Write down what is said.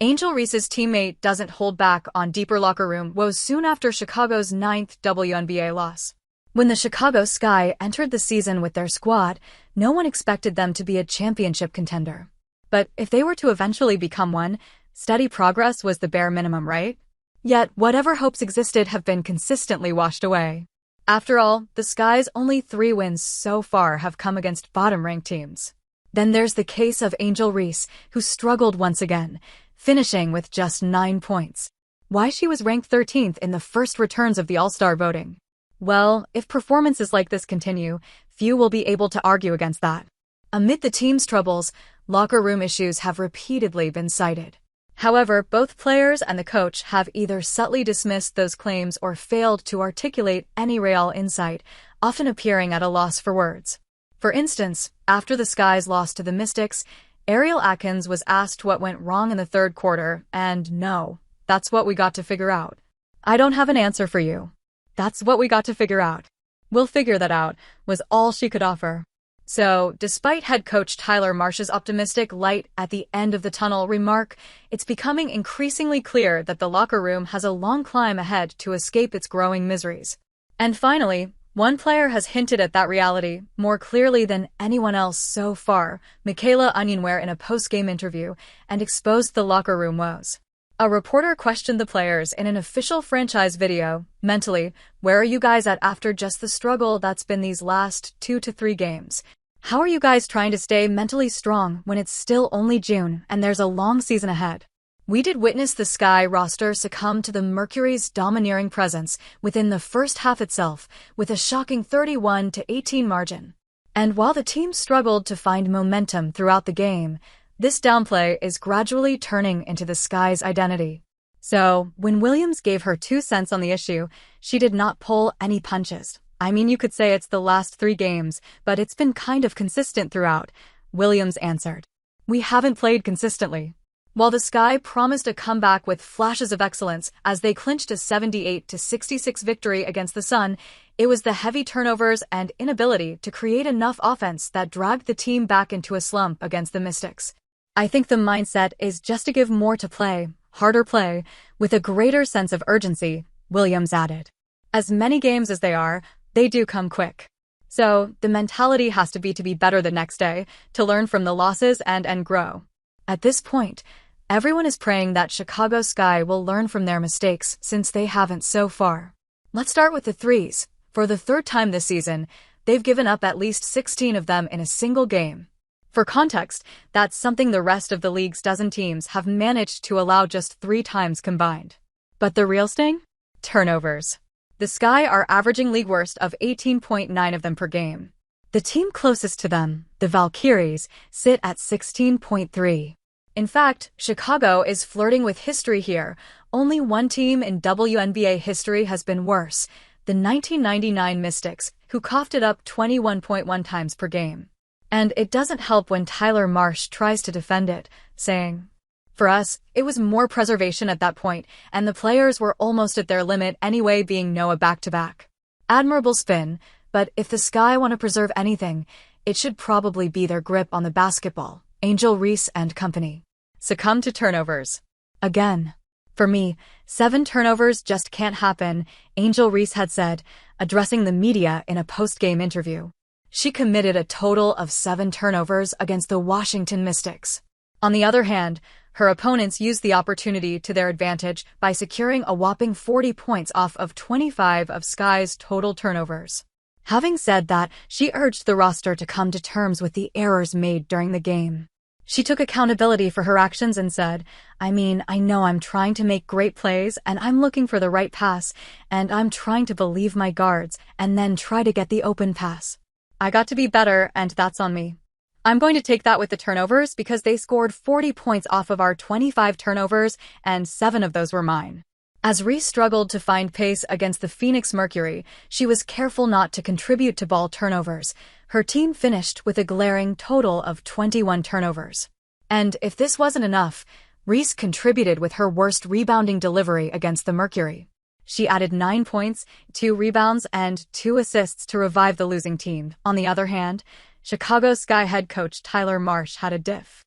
Angel Reese's teammate doesn't hold back on deeper locker room woes soon after Chicago's 9th WNBA loss. When the Chicago Sky entered the season with their squad, no one expected them to be a championship contender. But if they were to eventually become one, steady progress was the bare minimum, right? Yet, whatever hopes existed have been consistently washed away. After all, the Sky's only 3 wins so far have come against bottom-ranked teams. Then there's the case of Angel Reese, who struggled once again, finishing with just 9 points. Why she was ranked 13th in the first returns of the All-Star voting? Well, if performances like this continue, few will be able to argue against that. Amid the team's troubles, locker room issues have repeatedly been cited. However, both players and the coach have either subtly dismissed those claims or failed to articulate any real insight, often appearing at a loss for words. For instance, after the Sky's loss to the Mystics, Ariel Atkins was asked what went wrong in the third quarter, and no, that's what we got to figure out. I don't have an answer for you. That's what we got to figure out. We'll figure that out, was all she could offer. So, despite head coach Tyler Marsh's optimistic light at the end of the tunnel remark, it's becoming increasingly clear that the locker room has a long climb ahead to escape its growing miseries. And finally, one player has hinted at that reality more clearly than anyone else so far, Michaela Onyenwere, in a post-game interview, and exposed the locker room woes. A reporter questioned the players in an official franchise video, mentally, where are you guys at after just the struggle that's been these last 2 to 3 games? How are you guys trying to stay mentally strong when it's still only June and there's a long season ahead? We did witness the Sky roster succumb to the Mercury's domineering presence within the first half itself, with a shocking 31-18 margin. And while the team struggled to find momentum throughout the game, this downplay is gradually turning into the Sky's identity. So, when Williams gave her 2 cents on the issue, she did not pull any punches. I mean, you could say it's the last 3 games, but it's been kind of consistent throughout, Williams answered. We haven't played consistently. While the Sky promised a comeback with flashes of excellence as they clinched a 78-66 victory against the Sun, it was the heavy turnovers and inability to create enough offense that dragged the team back into a slump against the Mystics. I think the mindset is just to give more to play, harder play, with a greater sense of urgency, Williams added. As many games as they are, they do come quick. So, the mentality has to be better the next day, to learn from the losses and grow. At this point, everyone is praying that Chicago Sky will learn from their mistakes since they haven't so far. Let's start with the threes. For the 3rd time this season, they've given up at least 16 of them in a single game. For context, that's something the rest of the league's dozen teams have managed to allow just 3 times combined. But the real sting? Turnovers. The Sky are averaging league worst of 18.9 of them per game. The team closest to them, the Valkyries, sit at 16.3. In fact, Chicago is flirting with history here. Only one team in WNBA history has been worse, the 1999 Mystics, who coughed it up 21.1 times per game. And it doesn't help when Tyler Marsh tries to defend it, saying, "For us, it was more preservation at that point, and the players were almost at their limit anyway, being no back-to-back." Admirable spin, but if the Sky want to preserve anything, it should probably be their grip on the basketball. Angel Reese and company succumb to turnovers. Again. For me, 7 turnovers just can't happen, Angel Reese had said, addressing the media in a post-game interview. She committed a total of 7 turnovers against the Washington Mystics. On the other hand, her opponents used the opportunity to their advantage by securing a whopping 40 points off of 25 of Sky's total turnovers. Having said that, she urged the roster to come to terms with the errors made during the game. She took accountability for her actions and said, I know I'm trying to make great plays and I'm looking for the right pass and I'm trying to believe my guards and then try to get the open pass. I got to be better and that's on me. I'm going to take that with the turnovers because they scored 40 points off of our 25 turnovers and 7 of those were mine. As Reese struggled to find pace against the Phoenix Mercury, she was careful not to contribute to ball turnovers. Her team finished with a glaring total of 21 turnovers. And if this wasn't enough, Reese contributed with her worst rebounding delivery against the Mercury. She added 9 points, 2 rebounds, and 2 assists to revive the losing team. On the other hand, Chicago Sky head coach Tyler Marsh had a diff.